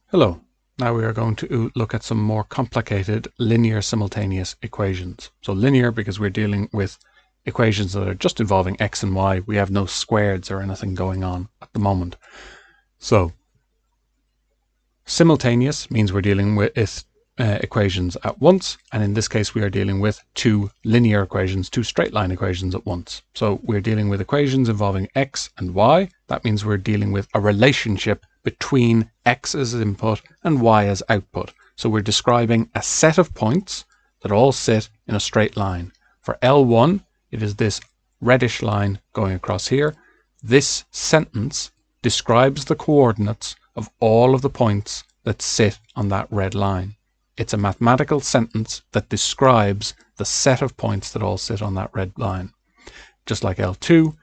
Hello. Now we are going to look at some more complicated linear simultaneous equations. So linear because we're dealing with equations that are just involving x and y. We have no squareds or anything going on at the moment. So simultaneous means we're dealing with equations at once, and in this case we are dealing with two linear equations, two straight line equations at once. So we're dealing with equations involving x and y. That means we're dealing with a relationship between x as input and y as output. So we're describing a set of points that all sit in a straight line. For L1, it is this reddish line going across here. This sentence describes the coordinates of all of the points that sit on that red line. It's a mathematical sentence that describes the set of points that all sit on that red line. Just like L2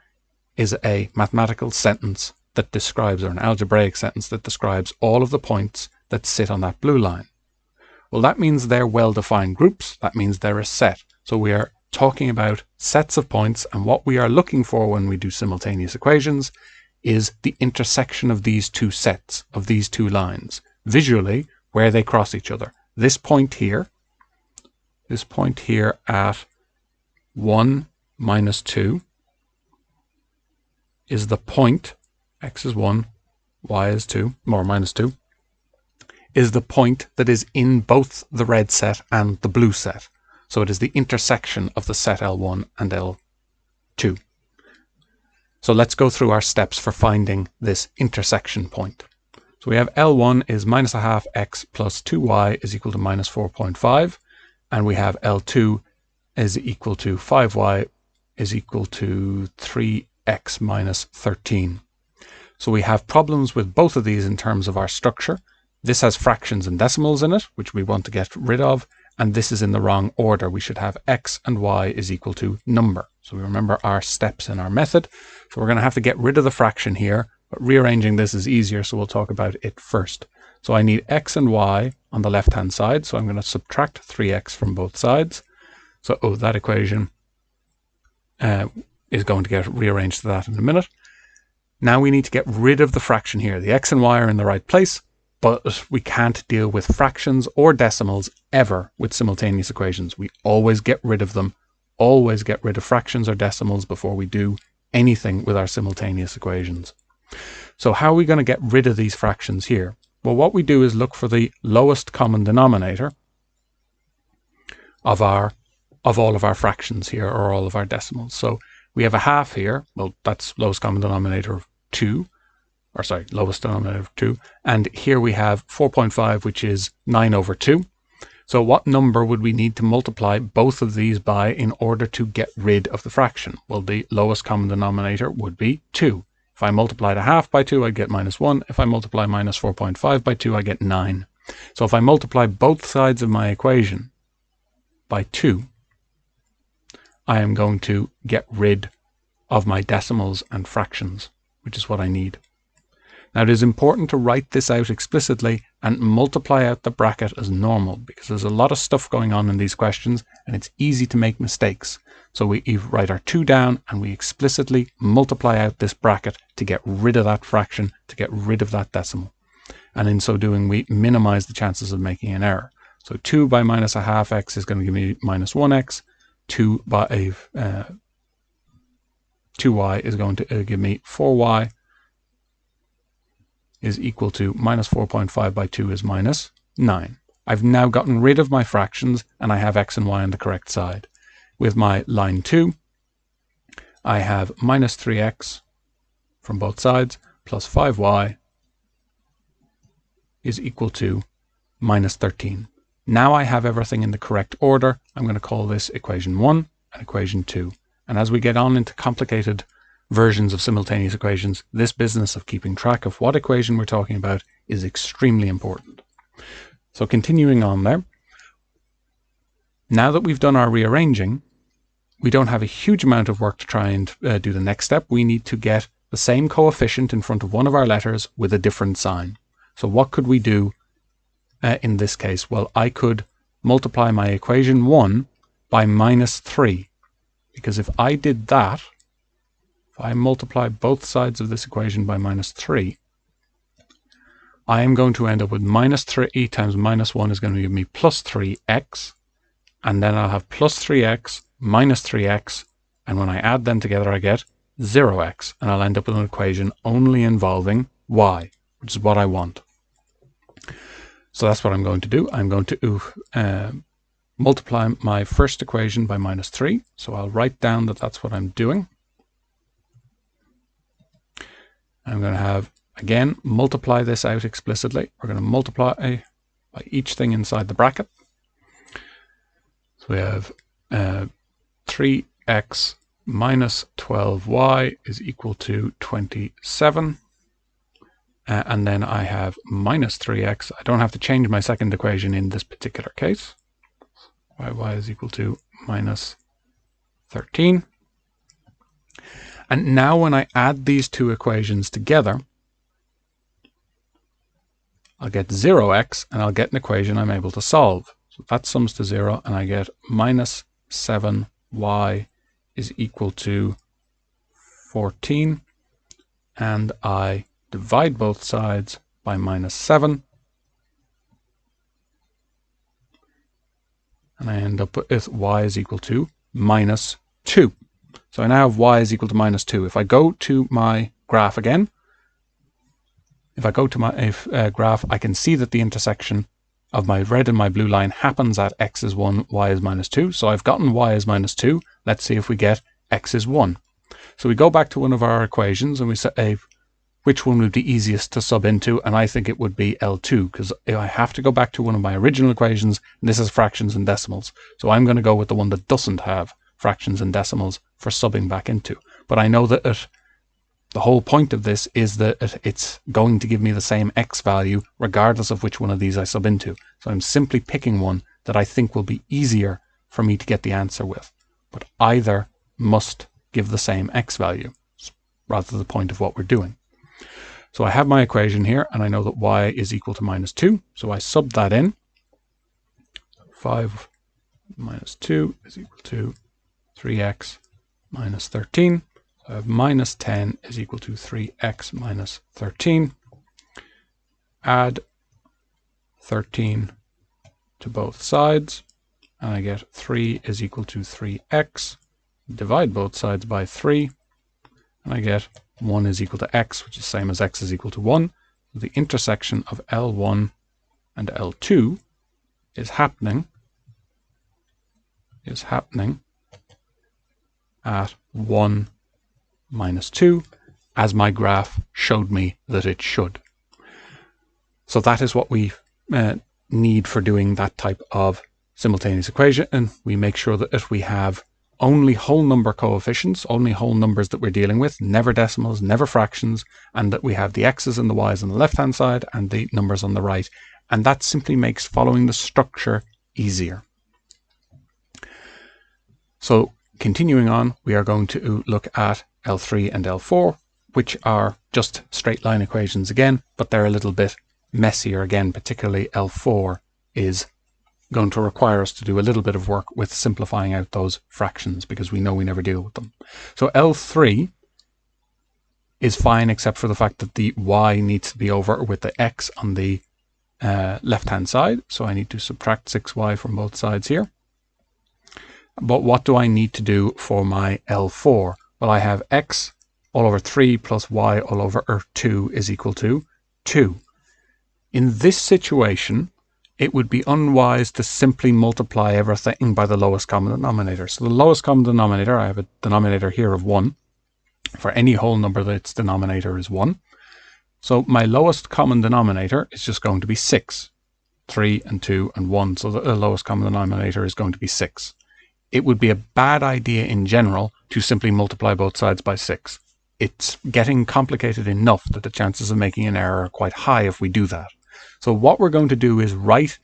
is a mathematical sentence that describes, or an algebraic sentence that describes all of the points that sit on that blue line. Well, that means they're well-defined groups. That means they're a set. So we are talking about sets of points, and what we are looking for when we do simultaneous equations is the intersection of these two sets, of these two lines, visually where they cross each other. This point here at 1 minus 2 is the point, x is 1, y is 2, or minus 2, is the point that is in both the red set and the blue set. So it is the intersection of the set L1 and L2. So let's go through our steps for finding this intersection point. So we have L1 is minus a half x plus 2y is equal to minus 4.5. And we have L2 is equal to 5y is equal to 3x minus 13. So we have problems with both of these in terms of our structure. This has fractions and decimals in it, which we want to get rid of. And this is in the wrong order. We should have x and y is equal to number. So we remember our steps in our method. So we're going to have to get rid of the fraction here. But rearranging this is easier, so we'll talk about it first. So I need x and y on the left-hand side, so I'm going to subtract 3x from both sides. So that equation is going to get rearranged to that in a minute. Now we need to get rid of the fraction here. The x and y are in the right place, but we can't deal with fractions or decimals ever with simultaneous equations. We always get rid of them, always get rid of fractions or decimals before we do anything with our simultaneous equations. So how are we going to get rid of these fractions here? Well, what we do is look for the lowest common denominator of all of our fractions here, or all of our decimals. So we have a half here. Well, that's lowest common denominator of 2, or sorry, lowest denominator of 2. And here we have 4.5, which is 9 over 2. So what number would we need to multiply both of these by in order to get rid of the fraction? Well, the lowest common denominator would be 2. If I multiplied a half by 2, I'd get minus 1. If I multiply minus 4.5 by 2, I get 9. So if I multiply both sides of my equation by 2, I am going to get rid of my decimals and fractions, which is what I need. Now it is important to write this out explicitly and multiply out the bracket as normal, because there's a lot of stuff going on in these questions and it's easy to make mistakes. So we write our 2 down and we explicitly multiply out this bracket to get rid of that fraction, to get rid of that decimal. And in so doing, we minimize the chances of making an error. So 2 by minus a half x is going to give me minus 1x. 2 by 2y is going to give me 4y is equal to minus 4.5 by 2 is minus 9. I've now gotten rid of my fractions and I have x and y on the correct side. With my line 2, I have minus 3x from both sides plus 5y is equal to minus 13. Now I have everything in the correct order. I'm going to call this equation 1 and equation 2. And as we get on into complicated versions of simultaneous equations, this business of keeping track of what equation we're talking about is extremely important. So continuing on there, now that we've done our rearranging, we don't have a huge amount of work to try and do the next step. We need to get the same coefficient in front of one of our letters with a different sign. So what could we do in this case? Well, I could multiply my equation 1 by minus 3, because if I did that, if I multiply both sides of this equation by minus 3, I am going to end up with minus 3 times minus 1 is going to give me plus 3x. And then I'll have plus 3x minus 3x. And when I add them together, I get 0x. And I'll end up with an equation only involving y, which is what I want. So that's what I'm going to do. I'm going to multiply my first equation by minus 3. So I'll write down that that's what I'm doing. I'm going to have, again, multiply this out explicitly. We're going to multiply by each thing inside the bracket. So we have 3x minus 12y is equal to 27. And then I have minus 3x. I don't have to change my second equation in this particular case. Y is equal to minus 13. And now when I add these two equations together, I'll get 0x and I'll get an equation I'm able to solve. So that sums to 0 and I get minus 7y is equal to 14. And I divide both sides by minus 7. And I end up with y is equal to minus 2. So I now have y is equal to minus 2. If I go to my graph again, if I go to my graph, I can see that the intersection of my red and my blue line happens at x is 1, y is minus 2. So I've gotten y is minus 2. Let's see if we get x is 1. So we go back to one of our equations and we say which one would be easiest to sub into, and I think it would be L2, because I have to go back to one of my original equations, and this is fractions and decimals. So I'm going to go with the one that doesn't have fractions and decimals for subbing back into. But I know that the whole point of this is that it's going to give me the same x value regardless of which one of these I sub into. So I'm simply picking one that I think will be easier for me to get the answer with. But either must give the same x value. It's rather the point of what we're doing. So I have my equation here, and I know that y is equal to minus 2. So I sub that in. 5 minus 2 is equal to 3x minus 13. So I have minus 10 is equal to 3x minus 13. Add 13 to both sides, and I get 3 is equal to 3x. Divide both sides by 3, and I get 1 is equal to x, which is the same as x is equal to 1. So the intersection of L1 and L2 is happening at 1 minus 2, as my graph showed me that it should. So that is what we need for doing that type of simultaneous equation, and we make sure that if we have only whole number coefficients, only whole numbers that we're dealing with, never decimals, never fractions, and that we have the x's and the y's on the left-hand side and the numbers on the right. And that simply makes following the structure easier. So continuing on, we are going to look at L3 and L4, which are just straight line equations again, but they're a little bit messier again, particularly L4 is going to require us to do a little bit of work with simplifying out those fractions because we know we never deal with them. So L3 is fine except for the fact that the y needs to be over with the x on the left-hand side. So I need to subtract 6y from both sides here. But what do I need to do for my L4? Well, I have x all over 3 plus y all over 2 is equal to 2. In this situation, it would be unwise to simply multiply everything by the lowest common denominator. So the lowest common denominator, I have a denominator here of 1. For any whole number, that its denominator is 1. So my lowest common denominator is just going to be 6. 3 and 2 and 1. So the lowest common denominator is going to be 6. It would be a bad idea in general to simply multiply both sides by 6. It's getting complicated enough that the chances of making an error are quite high if we do that. So what we're going to do is write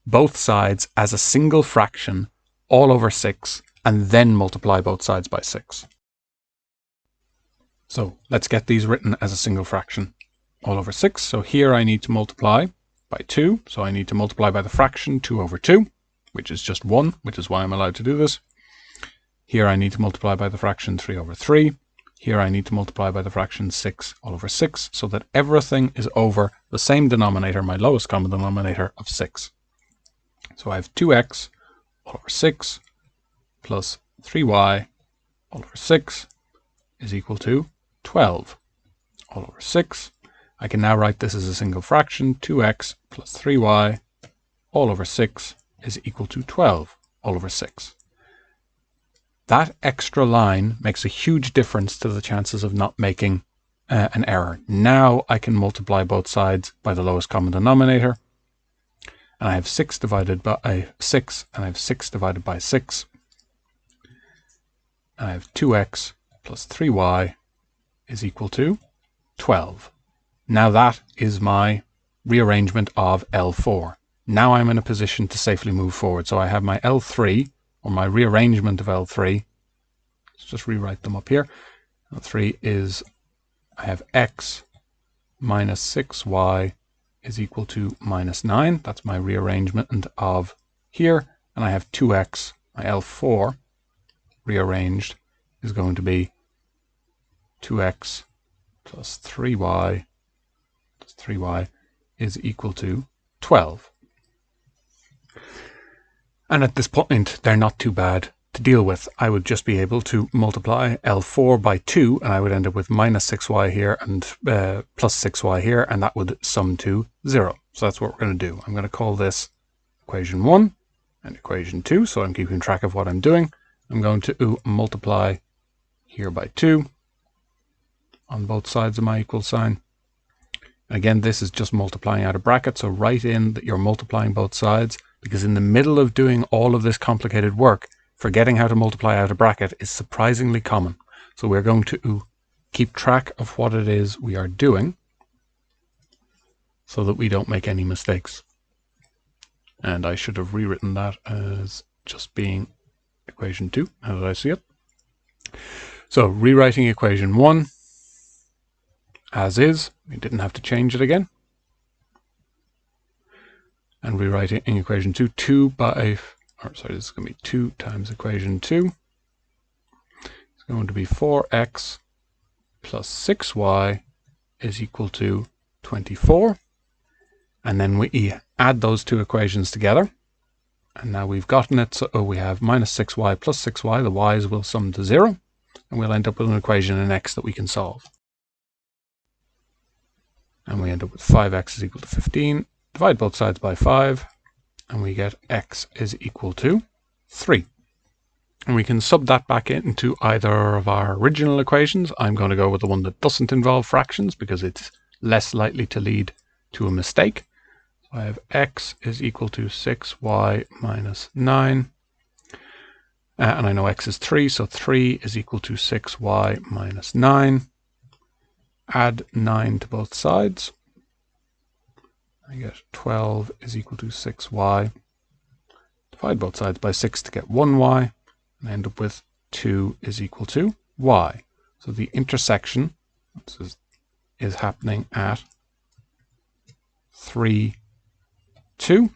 both sides as a single fraction all over 6 and then multiply both sides by 6. So let's get these written as a single fraction all over 6. So here I need to multiply by 2. So I need to multiply by the fraction 2 over 2, which is just 1, which is why I'm allowed to do this. Here I need to multiply by the fraction 3 over 3. Here I need to multiply by the fraction 6 all over 6 so that everything is over the same denominator, my lowest common denominator of 6. So I have 2x all over 6 plus 3y all over 6 is equal to 12 all over 6. I can now write this as a single fraction. 2x plus 3y all over 6 is equal to 12 all over 6. That extra line makes a huge difference to the chances of not making an error. Now I can multiply both sides by the lowest common denominator. And I have 6 divided by 6, and I have 6 divided by 6. And I have 2x plus 3y is equal to 12. Now that is my rearrangement of L4. Now I'm in a position to safely move forward. So I have my L3, or my rearrangement of L3. Let's just rewrite them up here. L3 is, I have x minus 6y is equal to minus 9. That's my rearrangement of here. And I have 2x, my L4 rearranged is going to be 2x plus 3y is equal to 12. And at this point, they're not too bad to deal with. I would just be able to multiply L4 by 2, and I would end up with minus 6y here and plus 6y here, and that would sum to 0. So that's what we're going to do. I'm going to call this equation 1 and equation 2, so I'm keeping track of what I'm doing. I'm going to multiply here by 2 on both sides of my equal sign. And again, this is just multiplying out a bracket, so write in that you're multiplying both sides, because in the middle of doing all of this complicated work, forgetting how to multiply out a bracket is surprisingly common. So we're going to keep track of what it is we are doing so that we don't make any mistakes. And I should have rewritten that as just being equation 2. How did I see it? So rewriting equation 1 as is. We didn't have to change it again. And rewriting equation 2, this is going to be 2 times equation 2. It's going to be 4x plus 6y is equal to 24. And then we add those two equations together. And now we've gotten it, so we have minus 6y plus 6y. The y's will sum to 0. And we'll end up with an equation in x that we can solve. And we end up with 5x is equal to 15. Divide both sides by 5, and we get x is equal to 3. And we can sub that back into either of our original equations. I'm going to go with the one that doesn't involve fractions because it's less likely to lead to a mistake. So I have x is equal to 6y minus 9. And I know x is 3, so 3 is equal to 6y minus 9. Add 9 to both sides. I get 12 is equal to 6y. Divide both sides by 6 to get 1y. And I end up with 2 is equal to y. So the intersection is happening at 3, 2.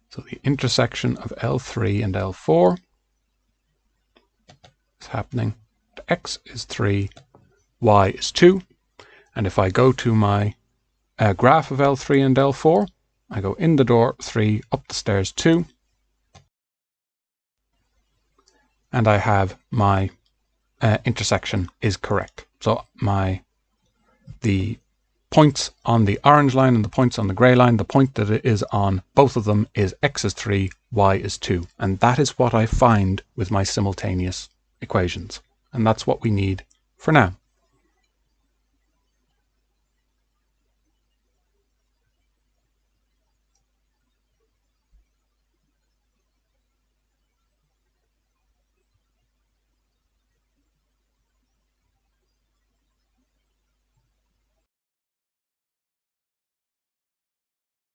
So the intersection of L3 and L4 is happening at x is 3, y is 2. And if I go to my graph of L3 and L4, I go in the door 3, up the stairs 2. And I have my intersection is correct. So the points on the orange line and the points on the grey line, the point that it is on both of them is x is 3, y is 2. And that is what I find with my simultaneous equations. And that's what we need for now.